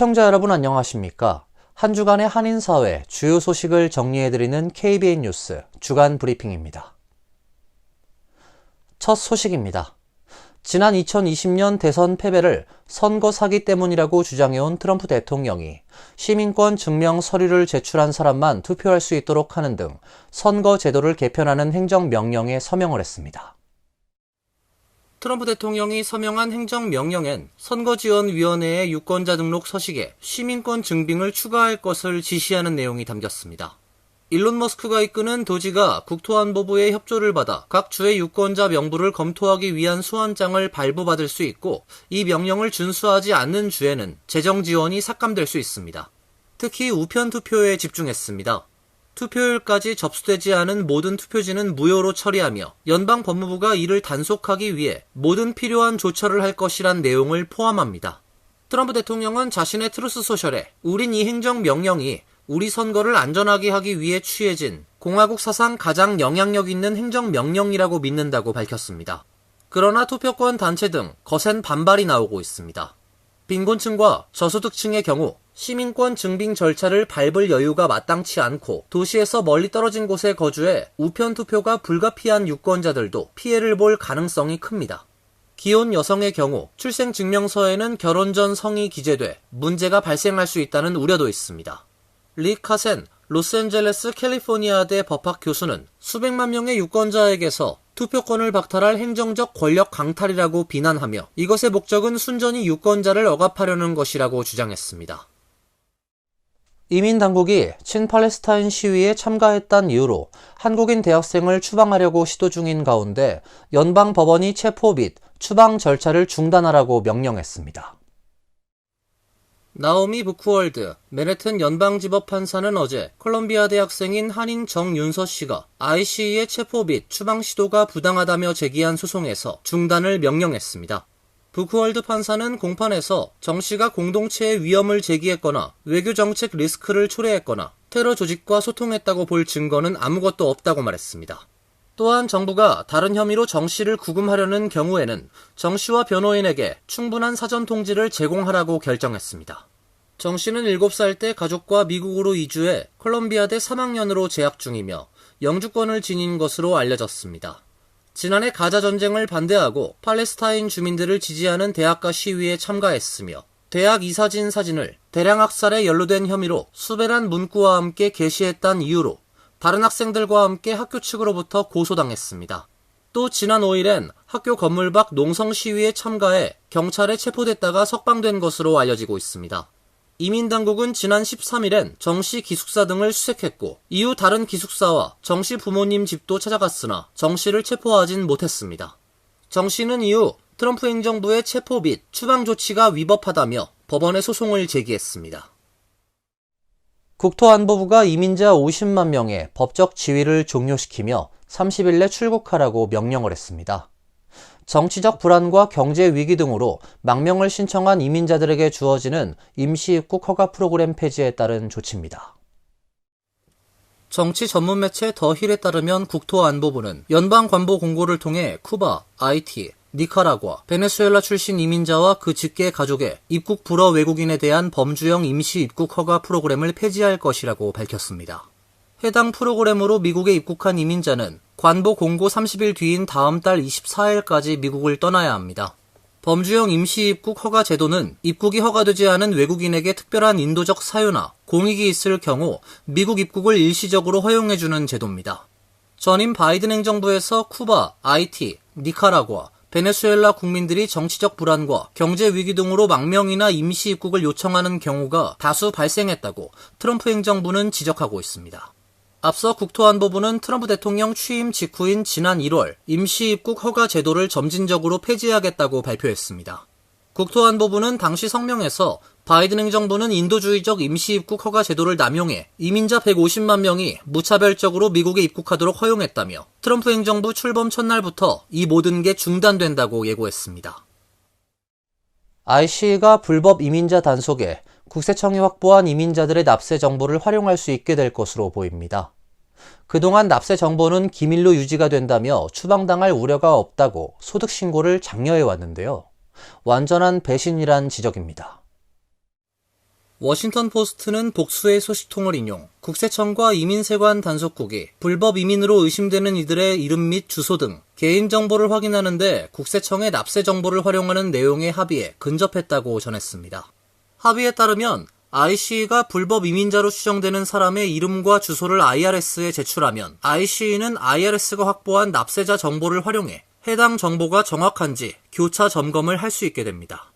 시청자 여러분 안녕하십니까? 한 주간의 한인사회 주요 소식을 정리해드리는 KBN 뉴스 주간 브리핑입니다. 첫 소식입니다. 지난 2020년 대선 패배를 선거 사기 때문이라고 주장해온 트럼프 대통령이 시민권 증명 서류를 제출한 사람만 투표할 수 있도록 하는 등 선거 제도를 개편하는 행정명령에 서명을 했습니다. 트럼프 대통령이 서명한 행정명령엔 선거지원위원회의 유권자 등록 서식에 시민권 증빙을 추가할 것을 지시하는 내용이 담겼습니다. 일론 머스크가 이끄는 도지가 국토안보부의 협조를 받아 각 주의 유권자 명부를 검토하기 위한 수원장을 발부받을 수 있고, 이 명령을 준수하지 않는 주에는 재정 지원이 삭감될 수 있습니다. 특히 우편 투표에 집중했습니다. 투표율까지 접수되지 않은 모든 투표지는 무효로 처리하며 연방 법무부가 이를 단속하기 위해 모든 필요한 조처를 할 것이란 내용을 포함합니다. 트럼프 대통령은 자신의 트루스 소셜에 우린 이 행정명령이 우리 선거를 안전하게 하기 위해 취해진 공화국 사상 가장 영향력 있는 행정명령이라고 믿는다고 밝혔습니다. 그러나 투표권 단체 등 거센 반발이 나오고 있습니다. 빈곤층과 저소득층의 경우 시민권 증빙 절차를 밟을 여유가 마땅치 않고 도시에서 멀리 떨어진 곳에 거주해 우편 투표가 불가피한 유권자들도 피해를 볼 가능성이 큽니다. 기혼 여성의 경우 출생증명서에는 결혼 전 성이 기재돼 문제가 발생할 수 있다는 우려도 있습니다. 리 카센 로스앤젤레스 캘리포니아대 법학 교수는 수백만 명의 유권자에게서 투표권을 박탈할 행정적 권력 강탈이라고 비난하며 이것의 목적은 순전히 유권자를 억압하려는 것이라고 주장했습니다. 이민 당국이 친팔레스타인 시위에 참가했다는 이유로 한국인 대학생을 추방하려고 시도 중인 가운데 연방 법원이 체포 및 추방 절차를 중단하라고 명령했습니다. 나오미 부크월드 맨해튼 연방지법 판사는 어제 콜롬비아 대학생인 한인 정윤서 씨가 ICE의 체포 및 추방 시도가 부당하다며 제기한 소송에서 중단을 명령했습니다. 부크월드 판사는 공판에서 정 씨가 공동체의 위험을 제기했거나 외교정책 리스크를 초래했거나 테러 조직과 소통했다고 볼 증거는 아무것도 없다고 말했습니다. 또한 정부가 다른 혐의로 정 씨를 구금하려는 경우에는 정 씨와 변호인에게 충분한 사전 통지를 제공하라고 결정했습니다. 정 씨는 7살 때 가족과 미국으로 이주해 콜롬비아대 3학년으로 재학 중이며 영주권을 지닌 것으로 알려졌습니다. 지난해 가자 전쟁을 반대하고 팔레스타인 주민들을 지지하는 대학가 시위에 참가했으며 대학 이사진 사진을 대량 학살에 연루된 혐의로 수배란 문구와 함께 게시했다는 이유로 다른 학생들과 함께 학교 측으로부터 고소당했습니다. 또 지난 5일엔 학교 건물 밖 농성 시위에 참가해 경찰에 체포됐다가 석방된 것으로 알려지고 있습니다. 이민당국은 지난 13일엔 정씨 기숙사 등을 수색했고 이후 다른 기숙사와 정씨 부모님 집도 찾아갔으나 정씨를 체포하진 못했습니다. 정씨는 이후 트럼프 행정부의 체포 및 추방 조치가 위법하다며 법원에 소송을 제기했습니다. 국토안보부가 이민자 50만 명의 법적 지위를 종료시키며 30일 내 출국하라고 명령을 했습니다. 정치적 불안과 경제 위기 등으로 망명을 신청한 이민자들에게 주어지는 임시 입국 허가 프로그램 폐지에 따른 조치입니다. 정치 전문 매체 더 힐에 따르면 국토안보부는 연방관보 공고를 통해 쿠바, 아이티, 니카라과, 베네수엘라 출신 이민자와 그 직계 가족의 입국 불허 외국인에 대한 범주형 임시 입국 허가 프로그램을 폐지할 것이라고 밝혔습니다. 해당 프로그램으로 미국에 입국한 이민자는 관보 공고 30일 뒤인 다음 달 24일까지 미국을 떠나야 합니다. 범주형 임시 입국 허가 제도는 입국이 허가되지 않은 외국인에게 특별한 인도적 사유나 공익이 있을 경우 미국 입국을 일시적으로 허용해주는 제도입니다. 전임 바이든 행정부에서 쿠바, 아이티, 니카라과, 베네수엘라 국민들이 정치적 불안과 경제 위기 등으로 망명이나 임시 입국을 요청하는 경우가 다수 발생했다고 트럼프 행정부는 지적하고 있습니다. 앞서 국토안보부는 트럼프 대통령 취임 직후인 지난 1월 임시 입국 허가 제도를 점진적으로 폐지하겠다고 발표했습니다. 국토안보부는 당시 성명에서 바이든 행정부는 인도주의적 임시 입국 허가 제도를 남용해 이민자 150만 명이 무차별적으로 미국에 입국하도록 허용했다며 트럼프 행정부 출범 첫날부터 이 모든 게 중단된다고 예고했습니다. ICE가 불법 이민자 단속에 국세청이 확보한 이민자들의 납세 정보를 활용할 수 있게 될 것으로 보입니다. 그동안 납세 정보는 기밀로 유지가 된다며 추방당할 우려가 없다고 소득 신고를 장려해 왔는데요. 완전한 배신이란 지적입니다. 워싱턴 포스트는 복수의 소식통을 인용, 국세청과 이민세관 단속국이 불법 이민으로 의심되는 이들의 이름 및 주소 등 개인정보를 확인하는데 국세청의 납세 정보를 활용하는 내용의 합의에 근접했다고 전했습니다. 합의에 따르면 ICE가 불법 이민자로 추정되는 사람의 이름과 주소를 IRS에 제출하면 ICE는 IRS가 확보한 납세자 정보를 활용해 해당 정보가 정확한지 교차 점검을 할 수 있게 됩니다.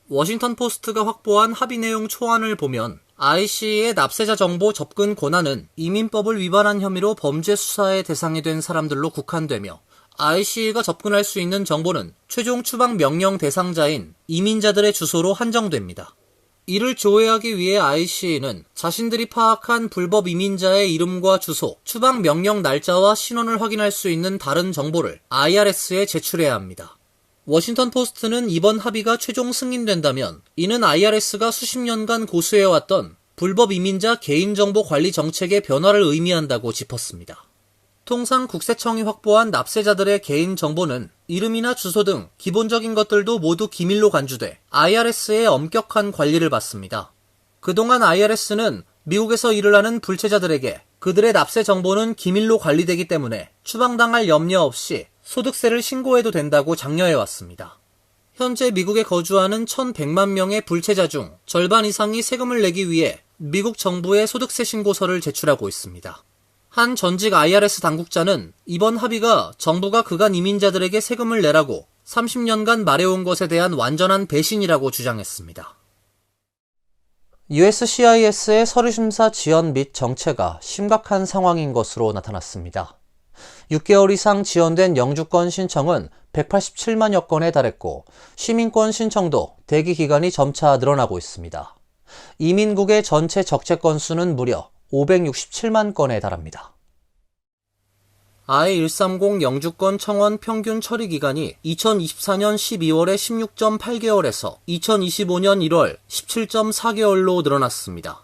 워싱턴 포스트가 확보한 합의 내용 초안을 보면 ICE의 납세자 정보 접근 권한은 이민법을 위반한 혐의로 범죄 수사의 대상이 된 사람들로 국한되며 ICE가 접근할 수 있는 정보는 최종 추방 명령 대상자인 이민자들의 주소로 한정됩니다. 이를 조회하기 위해 ICE는 자신들이 파악한 불법 이민자의 이름과 주소, 추방 명령 날짜와 신원을 확인할 수 있는 다른 정보를 IRS에 제출해야 합니다. 워싱턴 포스트는 이번 합의가 최종 승인된다면 이는 IRS가 수십 년간 고수해왔던 불법 이민자 개인정보 관리 정책의 변화를 의미한다고 짚었습니다. 통상 국세청이 확보한 납세자들의 개인정보는 이름이나 주소 등 기본적인 것들도 모두 기밀로 간주돼 IRS의 엄격한 관리를 받습니다. 그동안 IRS는 미국에서 일을 하는 불체자들에게 그들의 납세 정보는 기밀로 관리되기 때문에 추방당할 염려 없이 소득세를 신고해도 된다고 장려해왔습니다. 현재 미국에 거주하는 1,100만 명의 불체자 중 절반 이상이 세금을 내기 위해 미국 정부에 소득세 신고서를 제출하고 있습니다. 한 전직 IRS 당국자는 이번 합의가 정부가 그간 이민자들에게 세금을 내라고 30년간 말해온 것에 대한 완전한 배신이라고 주장했습니다. USCIS의 서류심사 지연 및 정체가 심각한 상황인 것으로 나타났습니다. 6개월 이상 지연된 영주권 신청은 187만여 건에 달했고 시민권 신청도 대기 기간이 점차 늘어나고 있습니다. 이민국의 전체 적재 건수는 무려 567만 건에 달합니다. I-130 영주권 청원 평균 처리 기간이 2024년 12월에 16.8개월에서 2025년 1월 17.4개월로 늘어났습니다.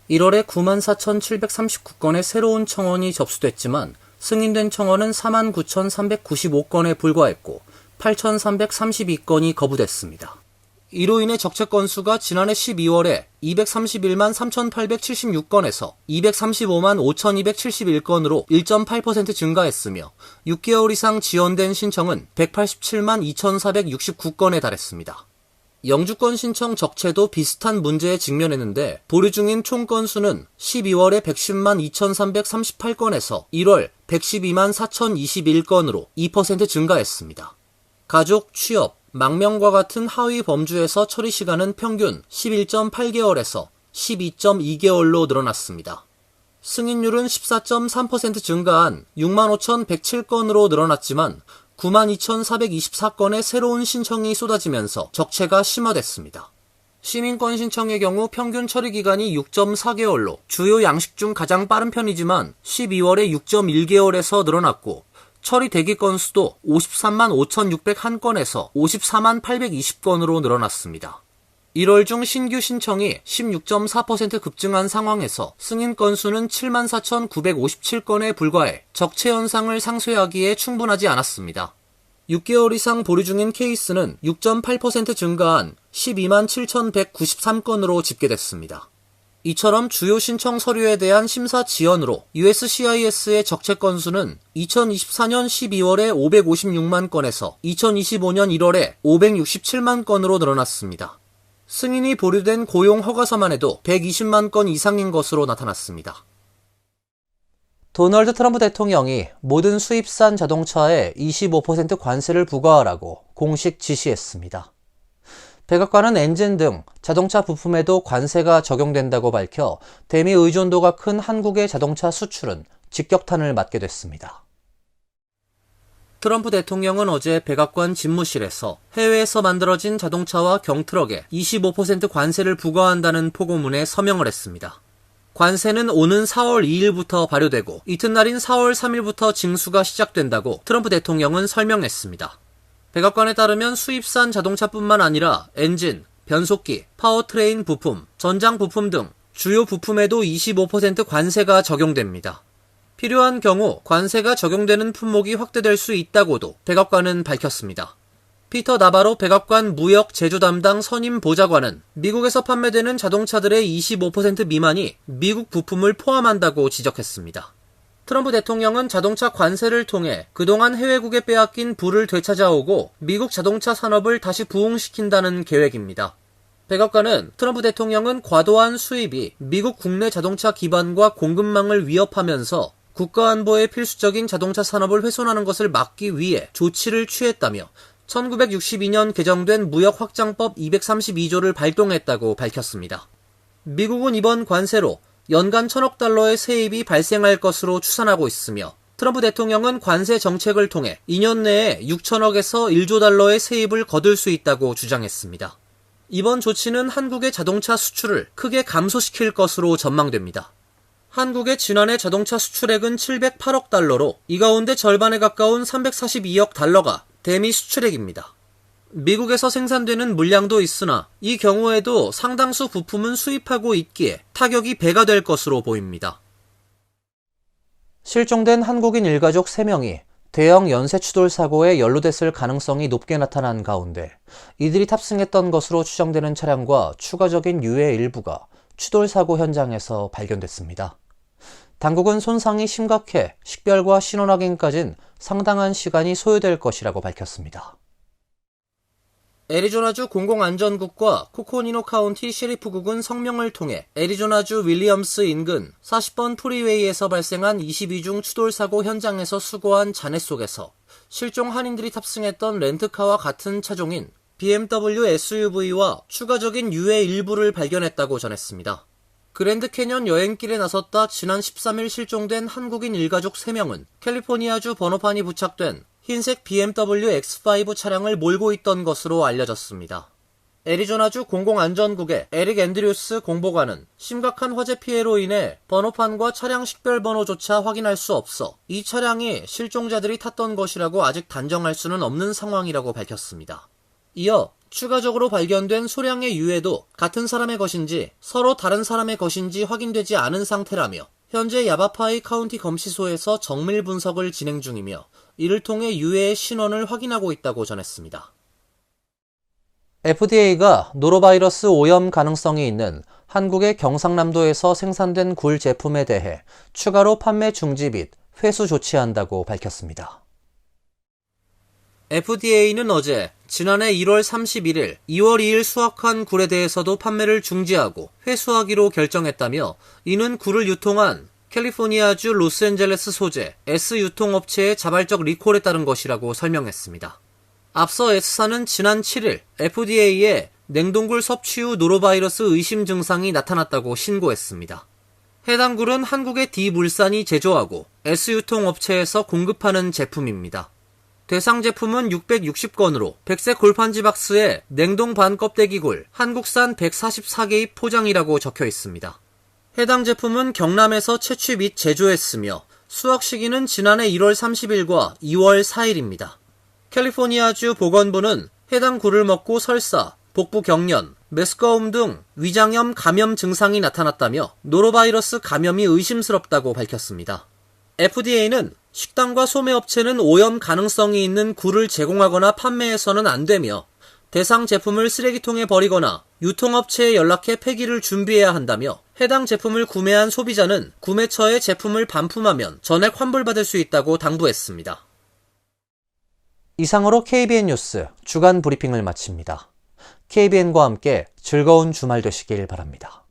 1월에 94,739건의 새로운 청원이 접수됐지만 승인된 청원은 49,395건에 불과했고 8,332건이 거부됐습니다. 이로 인해 적체 건수가 지난해 12월에 231만 3,876건에서 235만 5,271건으로 1.8% 증가했으며 6개월 이상 지연된 신청은 187만 2,469건에 달했습니다. 영주권 신청 적체도 비슷한 문제에 직면했는데 보류 중인 총 건수는 12월에 110만 2,338건에서 1월 112만 4,021건으로 2% 증가했습니다. 가족, 취업, 망명과 같은 하위 범주에서 처리 시간은 평균 11.8개월에서 12.2개월로 늘어났습니다. 승인율은 14.3% 증가한 65,107건으로 늘어났지만 92,424건의 새로운 신청이 쏟아지면서 적체가 심화됐습니다. 시민권 신청의 경우 평균 처리 기간이 6.4개월로 주요 양식 중 가장 빠른 편이지만 12월에 6.1개월에서 늘어났고 처리 대기 건수도 53만 5,601건에서 54만 820건으로 늘어났습니다. 1월 중 신규 신청이 16.4% 급증한 상황에서 승인 건수는 74,957건에 불과해 적체 현상을 상쇄하기에 충분하지 않았습니다. 6개월 이상 보류 중인 케이스는 6.8% 증가한 12만 7,193건으로 집계됐습니다. 이처럼 주요 신청 서류에 대한 심사 지연으로 USCIS의 적체 건수는 2024년 12월에 556만 건에서 2025년 1월에 567만 건으로 늘어났습니다. 승인이 보류된 고용 허가서만 해도 120만 건 이상인 것으로 나타났습니다. 도널드 트럼프 대통령이 모든 수입산 자동차에 25% 관세를 부과하라고 공식 지시했습니다. 백악관은 엔진 등 자동차 부품에도 관세가 적용된다고 밝혀 대미 의존도가 큰 한국의 자동차 수출은 직격탄을 맞게 됐습니다. 트럼프 대통령은 어제 백악관 집무실에서 해외에서 만들어진 자동차와 경트럭에 25% 관세를 부과한다는 포고문에 서명을 했습니다. 관세는 오는 4월 2일부터 발효되고 이튿날인 4월 3일부터 징수가 시작된다고 트럼프 대통령은 설명했습니다. 백악관에 따르면 수입산 자동차뿐만 아니라 엔진, 변속기, 파워트레인 부품, 전장 부품 등 주요 부품에도 25% 관세가 적용됩니다. 필요한 경우 관세가 적용되는 품목이 확대될 수 있다고도 백악관은 밝혔습니다. 피터 나바로 백악관 무역 제조 담당 선임 보좌관은 미국에서 판매되는 자동차들의 25% 미만이 미국 부품을 포함한다고 지적했습니다. 트럼프 대통령은 자동차 관세를 통해 그동안 해외국에 빼앗긴 부를 되찾아오고 미국 자동차 산업을 다시 부흥시킨다는 계획입니다. 백악관은 트럼프 대통령은 과도한 수입이 미국 국내 자동차 기반과 공급망을 위협하면서 국가안보에 필수적인 자동차 산업을 훼손하는 것을 막기 위해 조치를 취했다며 1962년 개정된 무역확장법 232조를 발동했다고 밝혔습니다. 미국은 이번 관세로 연간 1,000억 달러의 세입이 발생할 것으로 추산하고 있으며 트럼프 대통령은 관세 정책을 통해 2년 내에 6천억에서 1조 달러의 세입을 거둘 수 있다고 주장했습니다. 이번 조치는 한국의 자동차 수출을 크게 감소시킬 것으로 전망됩니다. 한국의 지난해 자동차 수출액은 708억 달러로 이 가운데 절반에 가까운 342억 달러가 대미 수출액입니다. 미국에서 생산되는 물량도 있으나 이 경우에도 상당수 부품은 수입하고 있기에 타격이 배가 될 것으로 보입니다. 실종된 한국인 일가족 3명이 대형 연쇄 추돌 사고에 연루됐을 가능성이 높게 나타난 가운데 이들이 탑승했던 것으로 추정되는 차량과 추가적인 유해 일부가 추돌 사고 현장에서 발견됐습니다. 당국은 손상이 심각해 식별과 신원 확인까지는 상당한 시간이 소요될 것이라고 밝혔습니다. 애리조나주 공공안전국과 코코니노 카운티 셰리프국은 성명을 통해 애리조나주 윌리엄스 인근 40번 프리웨이에서 발생한 22중 추돌 사고 현장에서 수거한 잔해 속에서 실종 한인들이 탑승했던 렌트카와 같은 차종인 BMW SUV와 추가적인 유해 일부를 발견했다고 전했습니다. 그랜드 캐년 여행길에 나섰다 지난 13일 실종된 한국인 일가족 3명은 캘리포니아주 번호판이 부착된 흰색 BMW X5 차량을 몰고 있던 것으로 알려졌습니다. 애리조나주 공공안전국의 에릭 앤드류스 공보관은 심각한 화재 피해로 인해 번호판과 차량 식별번호조차 확인할 수 없어 이 차량이 실종자들이 탔던 것이라고 아직 단정할 수는 없는 상황이라고 밝혔습니다. 이어 추가적으로 발견된 소량의 유해도 같은 사람의 것인지 서로 다른 사람의 것인지 확인되지 않은 상태라며 현재 야바파이 카운티 검시소에서 정밀 분석을 진행 중이며 이를 통해 유해의 신원을 확인하고 있다고 전했습니다. FDA가 노로바이러스 오염 가능성이 있는 한국의 경상남도에서 생산된 굴 제품에 대해 추가로 판매 중지 및 회수 조치한다고 밝혔습니다. FDA는 어제 지난해 1월 31일, 2월 2일 수확한 굴에 대해서도 판매를 중지하고 회수하기로 결정했다며 이는 굴을 유통한 캘리포니아주 로스앤젤레스 소재 S유통업체의 자발적 리콜에 따른 것이라고 설명했습니다. 앞서 S사는 지난 7일 FDA에 냉동굴 섭취 후 노로바이러스 의심 증상이 나타났다고 신고했습니다. 해당 굴은 한국의 D물산이 제조하고 S유통업체에서 공급하는 제품입니다. 대상 제품은 660건으로 백색 골판지 박스에 냉동 반 껍데기 굴, 한국산 144개의 포장이라고 적혀 있습니다. 해당 제품은 경남에서 채취 및 제조했으며 수확 시기는 지난해 1월 30일과 2월 4일입니다. 캘리포니아주 보건부는 해당 굴을 먹고 설사, 복부 경련, 메스꺼움 등 위장염 감염 증상이 나타났다며 노로바이러스 감염이 의심스럽다고 밝혔습니다. FDA는 식당과 소매업체는 오염 가능성이 있는 굴을 제공하거나 판매해서는 안 되며 대상 제품을 쓰레기통에 버리거나 유통업체에 연락해 폐기를 준비해야 한다며 해당 제품을 구매한 소비자는 구매처에 제품을 반품하면 전액 환불받을 수 있다고 당부했습니다. 이상으로 KBN 뉴스 주간 브리핑을 마칩니다. KBN과 함께 즐거운 주말 되시길 바랍니다.